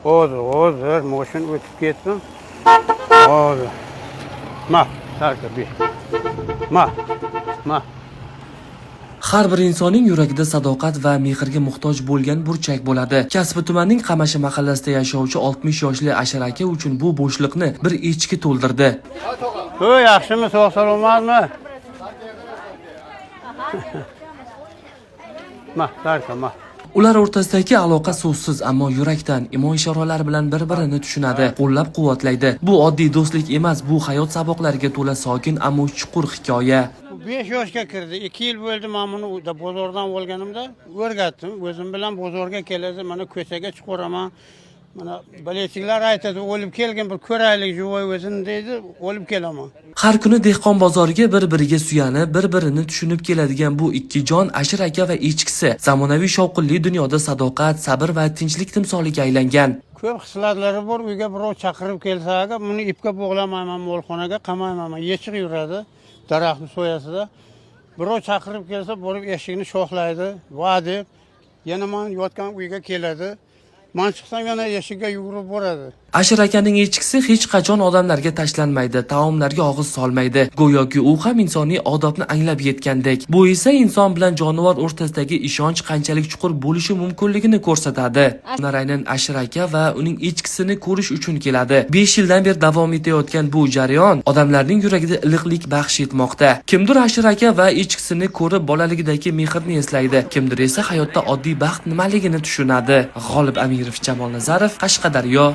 Hozir mashina o'tib ketdim. Hozir. Ma, tarka bir. Ma. Har bir insonning yuragida sadoqat va mehrga muhtoj bo'lgan burchak bo'ladi. Kasbi tumanning Qamashi mahallasida yashovchi 60 yoshli Ashir aka uchun bu bo'shliqni bir echki to'ldirdi. Yaxshimi, sog' salomatmi? Ma, tarka ma. Ular o'rtasidagi aloqa so'zsiz, ammo yurakdan imo-ishoralar bilan bir-birini tushunadi, qo'llab-quvvatlaydi. Bu oddiy do'stlik emas, bu hayot saboqlariga to'la sokin, ammo chuqur hikoya. 5 yoshga kirdi. 2 yil bo'ldi men buni bozordan olganimda o'rgatdim. O'zim bilan bozorga keladi, mana ko'chaga chiqaraman. Mana biletchilar aytadi, o'lib kelgin bir ko'raylik juvoy o'zini deydi, olib kelaman. Har kuni dehqon bozoriga bir-biriga suyanib, bir-birini tushunib keladigan bu ikki jon Ashir aka va echkisi zamonaviy shovqinli dunyoda sadoqat, sabr va tinchlik timsoliga aylangan. Ko'p xislatlari bor. Uyga birov chaqirib kelsa, buni ipga bog'lamayman, molxonaga qamayman. Yechiq yuradi. Daraxtni soyasida. Birov chaqirib kelsa, borib eshikni shoxlaydi, va deb yana men yotgan uyga keladi. Men chiqsam yana eshikka yugurib boradi. Ashir akaning echkisi hech qachon odamlarga tashlanmaydi, taomlarga og'iz solmaydi. Go'yoki u ham insoniy odobni anglab yetgandek. Bu esa inson bilan jonivor o'rtasidagi ishonch qanchalik chuqur bo'lishi mumkinligini ko'rsatadi. Ular aynan Ashir aka va uning echkisini ko'rish uchun keladi. 5 yildan beri davom etayotgan bu jarayon odamlarning yuragida iliqlik baxsh etmoqda. Kimdir Ashir aka va echkisini ko'rib bolaligidagi mehrni eslaydi, kimdir esa hayotda oddiy baxt nimaligini tushunadi. G'olib Amirov, Jamol Nazarov, Qashqadaryo.